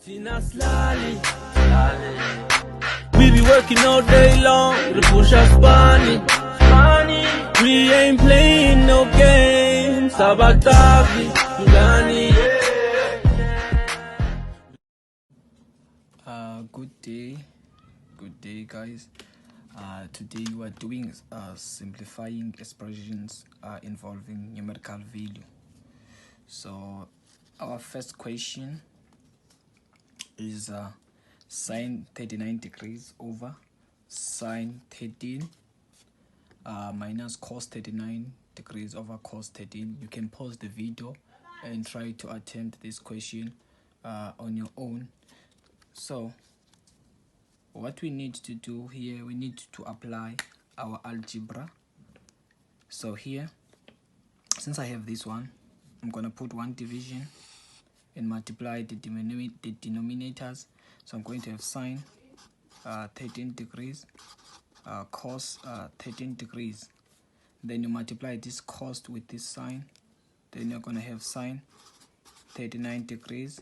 We be working all day long to push us money. We ain't playing no games. Sabatabi, Gani. Good day guys. Today we are doing simplifying expressions involving numerical value. So our first question is sine 39 degrees over sine 13 minus cos 39 degrees over cos 13. You can pause the video and try to attempt this question on your own. So what we need to do here, we need to apply our algebra. So here, since I have this one, I'm gonna put one division and multiply the denominators. So I'm going to have sine 13 degrees cos 13 degrees. Then you multiply this cos with this sine, then you're gonna have sine 39 degrees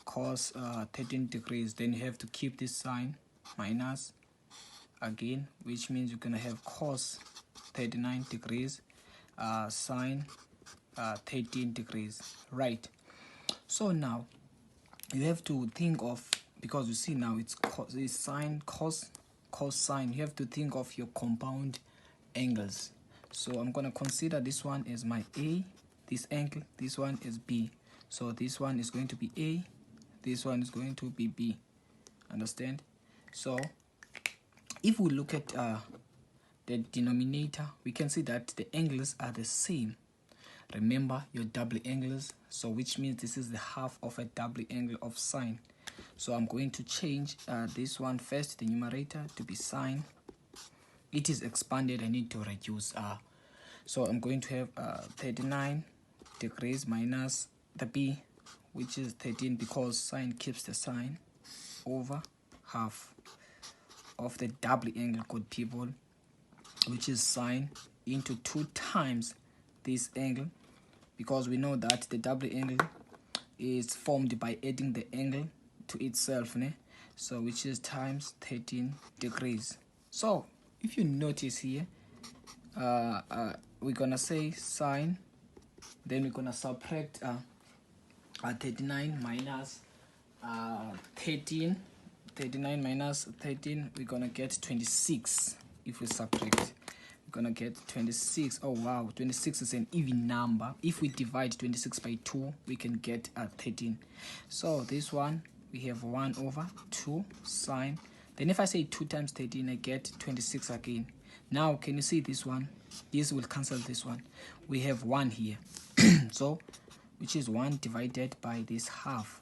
cos 13 degrees. Then you have to keep this sign minus again, which means you're gonna have cos 39 degrees sine 13 degrees, right? So now you have to think of, because you see now it's sine cos sine, you have to think of your compound angles. So I'm gonna consider this one as my A, this angle, this one is B. So this one is going to be A, this one is going to be B. Understand? So if we look at the denominator, we can see that the angles are the same. Remember your double angles, so which means this is the half of a double angle of sine. So I'm going to change this one first, the numerator, to be sine. It is expanded, I need to reduce so I'm going to have 39 degrees minus the B, which is 13, because sine keeps the sign, over half of the double angle, good people, which is sine into 2 times this angle, because we know that the double angle is formed by adding the angle to itself, né? So which is times 13 degrees. So if you notice here, we're gonna say sine, then we're gonna subtract 39 minus 13. 39 minus 13, we're gonna get 26. If we subtract, we're gonna get 26. Oh wow, 26 is an even number. If we divide 26 by 2, we can get 13. So this one, we have 1 over 2 sine. Then if I say 2 times 13, I get 26 again. Now can you see this one? This will cancel this one. We have 1 here. So which is 1 divided by this half,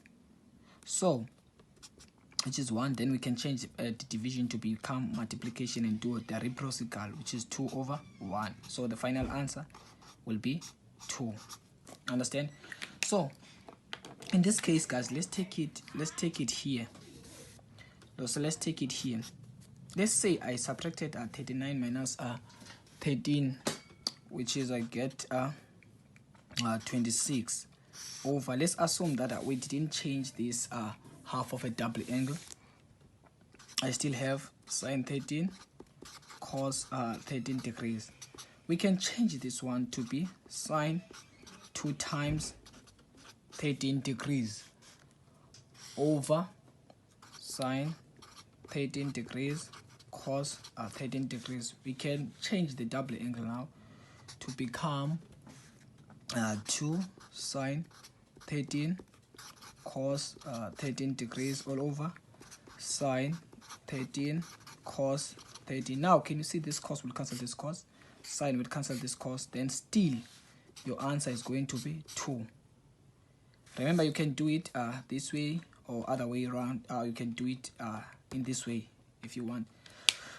so which is 1. Then we can change the division to become multiplication and do the reciprocal, which is 2 over 1. So the final answer will be 2. Understand? So in this case, guys, let's take it here. So let's take it here. Let's say I subtracted 39 minus 13, which is I get 26 over, let's assume that we didn't change this half of a double angle. I still have sine 13 cos 13 degrees. We can change this one to be sine 2 times 13 degrees over sine 13 degrees cos 13 degrees. We can change the double angle now to become 2 sine 13 cos 13 degrees all over sine 13 cos 13. Now can you see this cos will cancel this cos, sine will cancel this cos, then still your answer is going to be 2. Remember, you can do it this way or other way around. You can do it in this way if you want.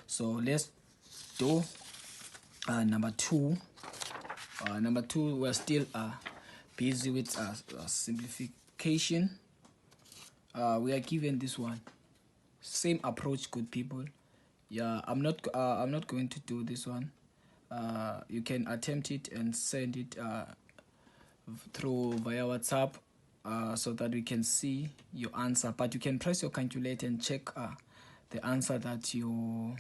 So let's do number 2. Number 2, we're still busy with simplification. We are given this one, same approach, good people. Yeah, I'm not going to do this one. You can attempt it and send it through via WhatsApp so that we can see your answer. But you can press your calculator and check the answer that you're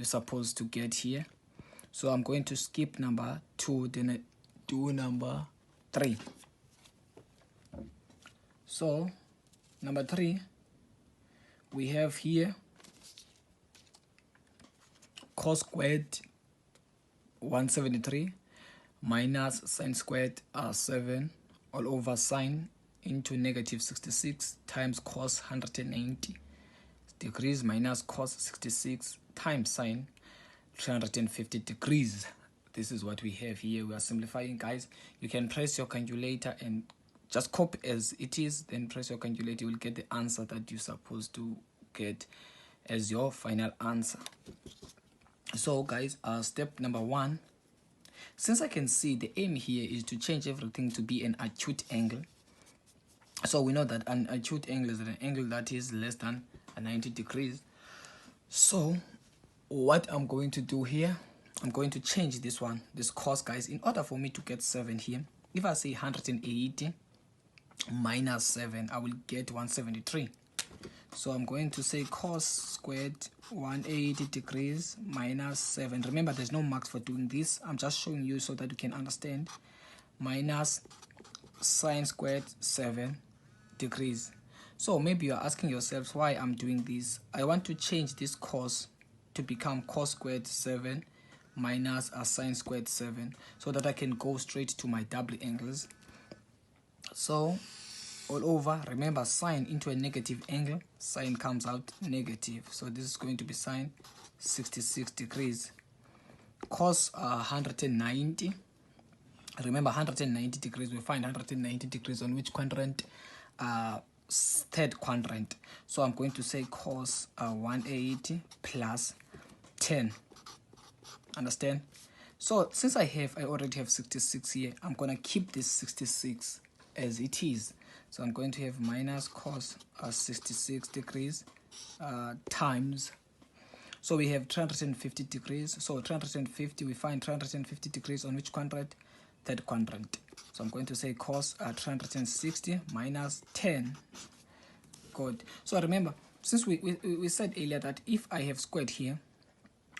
supposed to get here. So I'm going to skip number 2, then I do number 3. So number 3, we have here cos squared 173 minus sine squared 7 all over sine into negative 66 times cos 190 degrees minus cos 66 times sine 350 degrees. This is what we have here. We are simplifying, guys. You can press your calculator and just copy as it is, then press your calculator. You will get the answer that you're supposed to get as your final answer. So guys, step number 1, since I can see the aim here is to change everything to be an acute angle. So we know that an acute angle is an angle that is less than 90 degrees. So what I'm going to do here, I'm going to change this one, this cos, guys, in order for me to get 7 here. If I say 180 minus 7, I will get 173. So I'm going to say cos squared 180 degrees minus 7. Remember, there's no marks for doing this. I'm just showing you so that you can understand. Minus sine squared 7 degrees. So maybe you're asking yourselves why I'm doing this. I want to change this cos to become cos squared 7 minus a sine squared 7 so that I can go straight to my double angles. So all over, remember, sine into a negative angle, sine comes out negative. So this is going to be sine 66 degrees. Cos 190. Remember, 190 degrees, we find 190 degrees on which quadrant? Third quadrant. So I'm going to say cos 180 plus 10. Understand? So since I already have 66 here, I'm going to keep this 66 as it is. So I'm going to have minus cos 66 degrees times. So we have 350 degrees. So 350, we find 350 degrees on which quadrant? Third quadrant. So I'm going to say cos 360 minus 10. Good. So remember, since we said earlier that if I have squared here,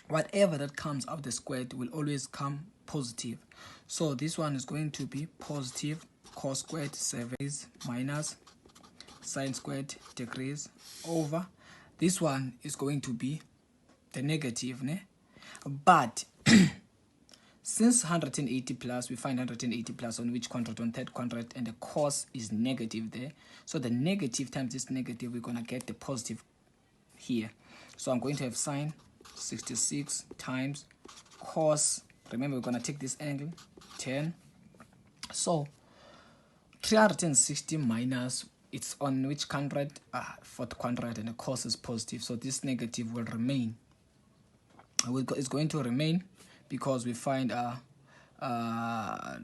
whatever that comes out the squared will always come positive. So this one is going to be positive cos squared 7 minus sine squared degrees over. This one is going to be the negative, ne? But since 180 plus, we find 180 plus on which quadrant? On third quadrant, and the cos is negative there. So the negative times this negative, we're going to get the positive here. So I'm going to have sine 66 times cos. Remember, we're going to take this angle 10. So 360 minus, it's on which quadrant? Fourth quadrant, and the cos is positive. So this negative will remain. It's going to remain because we find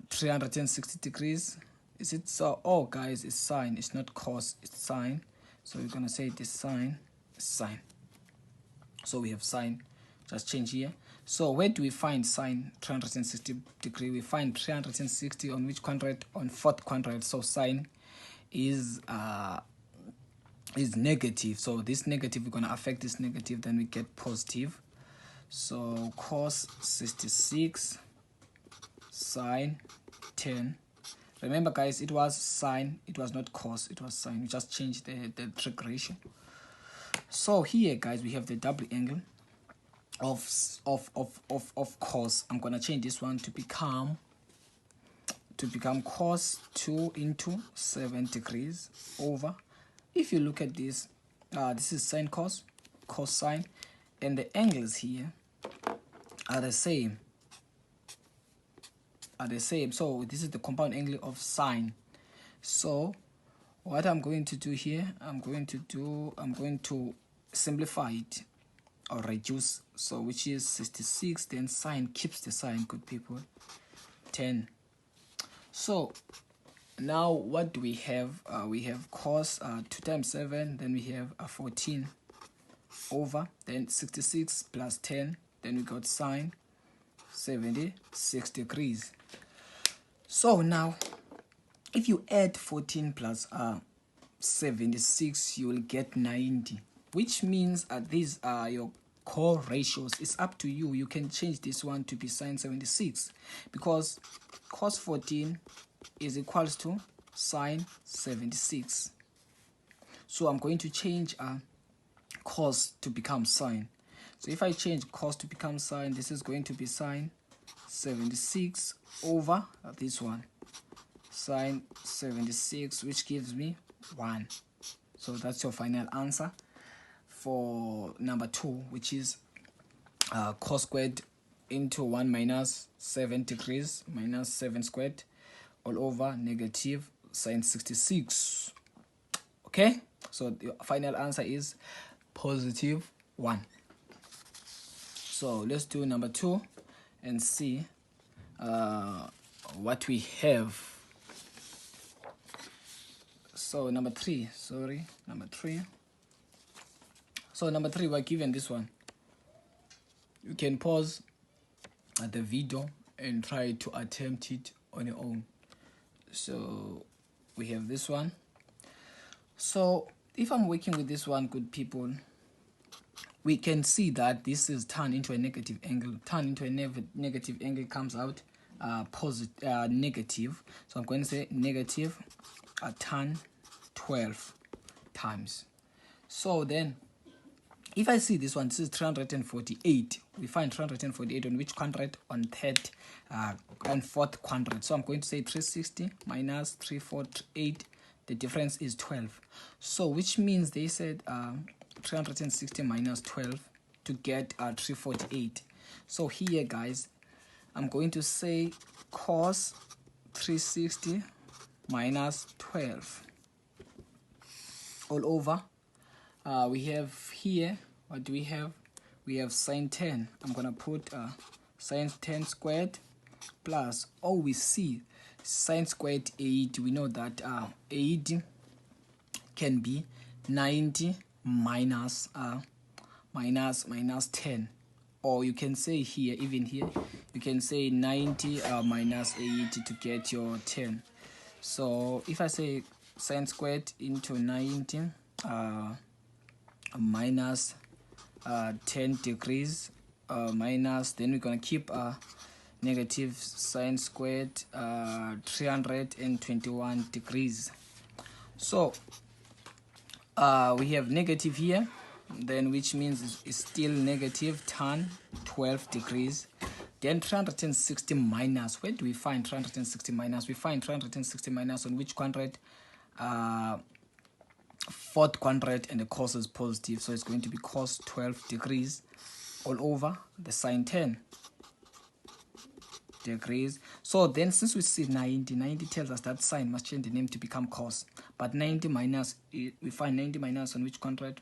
360 degrees. Is it so? Oh, guys, it's sine. It's not cos. It's sine. So we're going to say this sine is sine. So we have sine. Just change here. So where do we find sine 360 degree? We find 360 on which quadrant? On fourth quadrant. So sine is negative. So this negative, we're going to affect this negative, then we get positive. So cos 66 sine 10. Remember, guys, it was sine, it was not cos, it was sine. We just changed the trig ratio. So here, guys, we have the double angle of cos. I'm gonna change this one to become cos 2 into 7 degrees over. If you look at this, this is sine cos, cos sine, and the angles here are the same. So this is the compound angle of sine. So what I'm going to do here, I'm going to simplify it or reduce. So which is 66, then sine keeps the sine, good people, 10. So now what do we have? We have cos 2 times 7, then we have 14 over, then 66 plus 10, then we got sine 76 degrees. So now if you add 14 plus 76, you will get 90, which means these are your core ratios. It's up to you. You can change this one to be sine 76 because cos 14 is equals to sine 76. So I'm going to change cos to become sine. So if I change cos to become sine, this is going to be sine 76 over this one, sine 76, which gives me 1. So that's your final answer for number 2, which is cos squared into 1 minus 7 degrees minus 7 squared all over negative sine 66. Okay, so the final answer is positive 1. So let's do number 2 and see what we have. So number 3, so number 3, we're given this one. You can pause the video and try to attempt it on your own. So we have this one. So if I'm working with this one, good people, we can see that this is turned into a negative angle. Turn into a negative angle comes out negative. So I'm going to say negative tan 12 times. So then if I see this one, this is 348. We find 348 on which quadrant? On third and fourth quadrant. So I'm going to say 360 minus 348. The difference is 12. So which means they said 360 minus 12 to get 348. So here, guys, I'm going to say cos 360 minus 12 all over. We have here, what do we have? We have sine 10. I'm going to put sine 10 squared plus, we see sine squared 8. We know that 8 can be 90 minus 10. Or you can say here, even here, you can say 90 minus 8 to get your 10. So if I say sine squared into 90 minus 10 degrees minus, then we're going to keep negative sine squared 321 degrees. So we have negative here, then which means it's still negative tan 12 degrees. Then 360 minus, where do we find 360 minus? We find 360 minus on which quadrant? Fourth quadrant, and the cos is positive, so it's going to be cos 12 degrees all over the sine 10 degrees. So then since we see 90 tells us that sine must change the name to become cos, but 90 minus, we find 90 minus on which quadrant?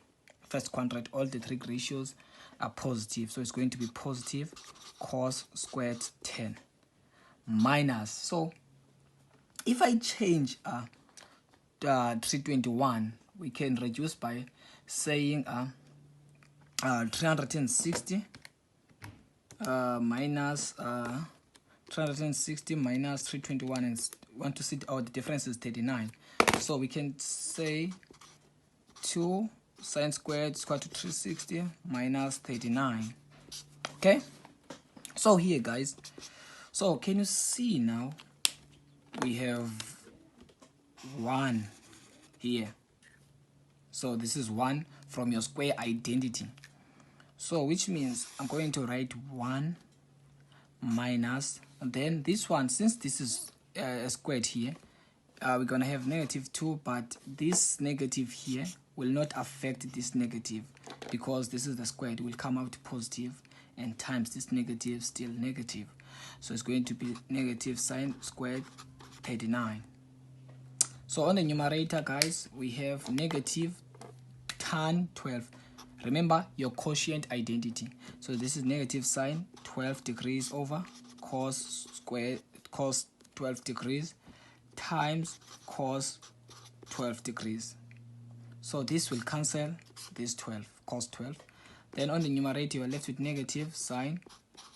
First quadrant. All the three ratios are positive, so it's going to be positive cos squared 10 minus. So if I change 321, we can reduce by saying 360 minus 360 minus 321, and want to see the difference is 39. So we can say 2 sine squared is equal to 360 minus 39. Okay, so here, guys, so can you see now we have 1 here. So this is 1 from your square identity. So which means I'm going to write 1 minus, and then this one, since this is squared here, we're going to have negative 2, but this negative here will not affect this negative because this is the squared. It will come out positive, and times this negative, still negative. So it's going to be negative sine squared 39. So on the numerator, guys, we have negative tan 12. Remember your quotient identity. So this is negative sine 12 degrees over cos 12 degrees times cos 12 degrees. So this will cancel this 12, cos 12. Then on the numerator, you are left with negative sine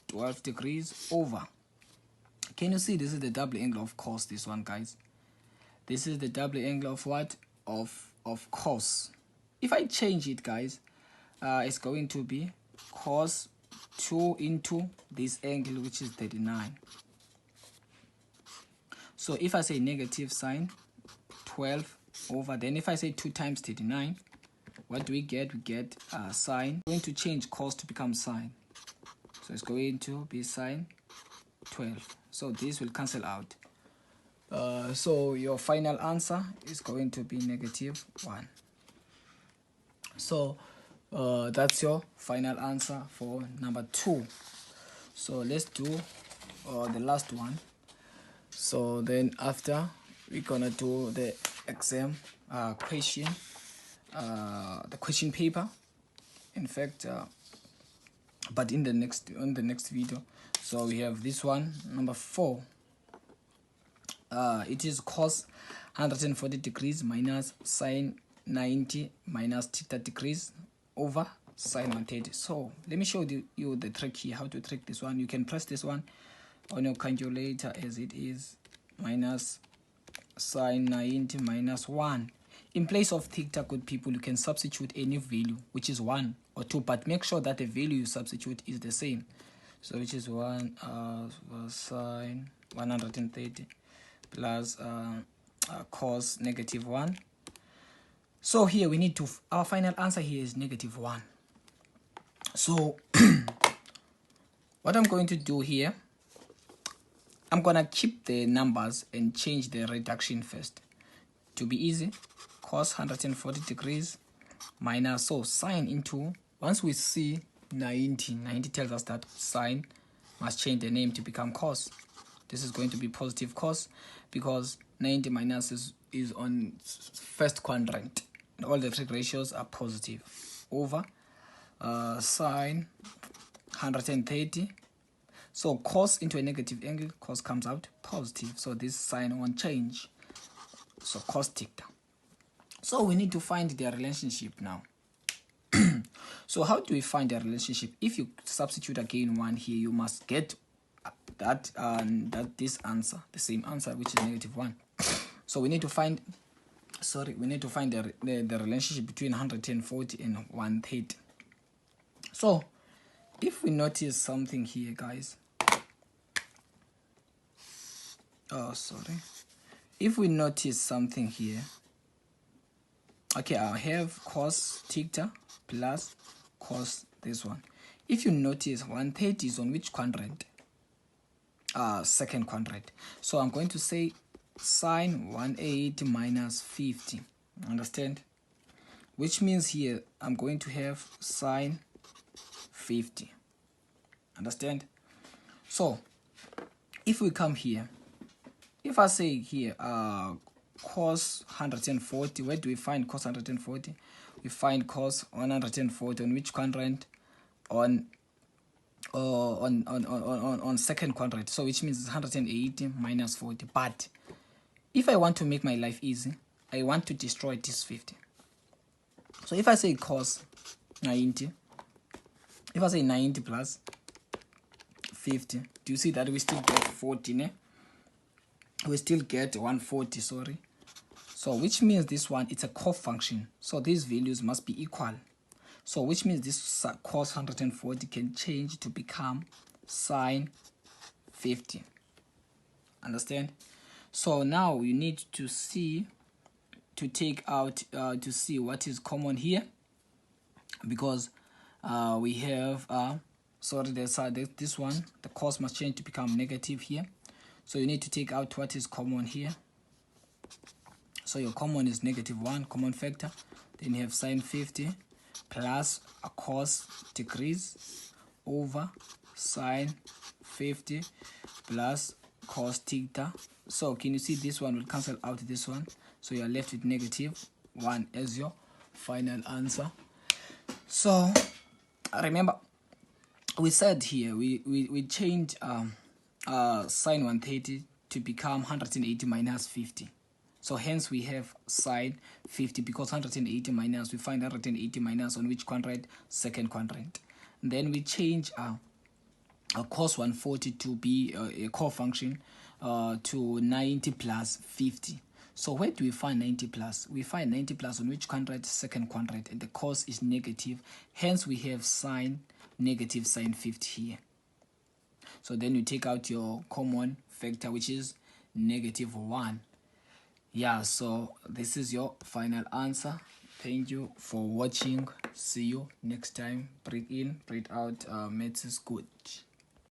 12 degrees over. Can you see this is the double angle of cos, this one, guys? This is the double angle of what? Of cos. If I change it, guys, it's going to be cos 2 into this angle, which is 39. So if I say negative sine 12 over, then if I say 2 times 39, what do we get? We get sine. We're going to change cos to become sine. So it's going to be sine 12. So this will cancel out. So your final answer is going to be negative 1. So that's your final answer for number 2. So let's do the last one. So then after, we're gonna do the exam question, the question paper, in fact, but in the next video. So we have this one, number 4. It is cos 140 degrees minus sine 90 minus theta degrees over sine 130. So let me show you the trick here, how to trick this one. You can press this one on your calculator as it is, minus sine 90 minus 1. In place of theta, good people, you can substitute any value, which is 1 or 2, but make sure that the value you substitute is the same. So which is 1 sine 130 plus cos negative 1. So here we need to, our final answer here is negative 1. So what I'm going to do here, I'm going to keep the numbers and change the reduction first. To be easy, cos 140 degrees minus, so sine into, once we see 90 tells us that sine must change the name to become cos. This is going to be positive cos because 90 minus is on first quadrant. All the trig ratios are positive, over sine 130. So cos into a negative angle, cos comes out positive. So this sign won't change. So cos theta. So we need to find their relationship now. So how do we find their relationship? If you substitute again 1 here, you must get that this answer, the same answer, which is negative 1. So we need to find, the relationship between 140 and 130. So if we notice something here, guys, if we notice something here, okay, I have cos theta plus cos this one. If you notice, 130 is on which quadrant? Second quadrant. So I'm going to say sine 180 minus 50. Understand? Which means here I'm going to have sine 50. Understand? So if we come here, if I say here cos 140, where do we find cos 140? We find cos 140 on which quadrant? On second quadrant. So which means it's 180 minus 40. But if I want to make my life easy, I want to destroy this 50. So if I say cos 90, if I say 90 plus 50, do you see that we still get 40? We still get 140, sorry. So which means this one, it's a cofunction. So these values must be equal. So which means this cos 140 can change to become sine 50. Understand? So now you need to see, to take out, to see what is common here. Because we have, this one, the cos must change to become negative here. So you need to take out what is common here. So your common is negative 1, common factor. Then you have sine 50 plus a cos degrees over sine 50 plus cos theta. So can you see this one will cancel out this one? So you are left with negative 1 as your final answer. So remember, we said here we changed sine 130 to become 180 minus 50. So hence we have sine 50, because 180 minus, we find 180 minus on which quadrant? Second quadrant. And then we change cos 140 to be a cofunction to 90 plus 50. So where do we find 90 plus? We find 90 plus on which quadrant? Second quadrant, and the cos is negative. Hence, we have negative sine 50 here. So then you take out your common factor, which is negative 1. Yeah, so this is your final answer. Thank you for watching. See you next time. Breathe in, breathe out. Maths is good.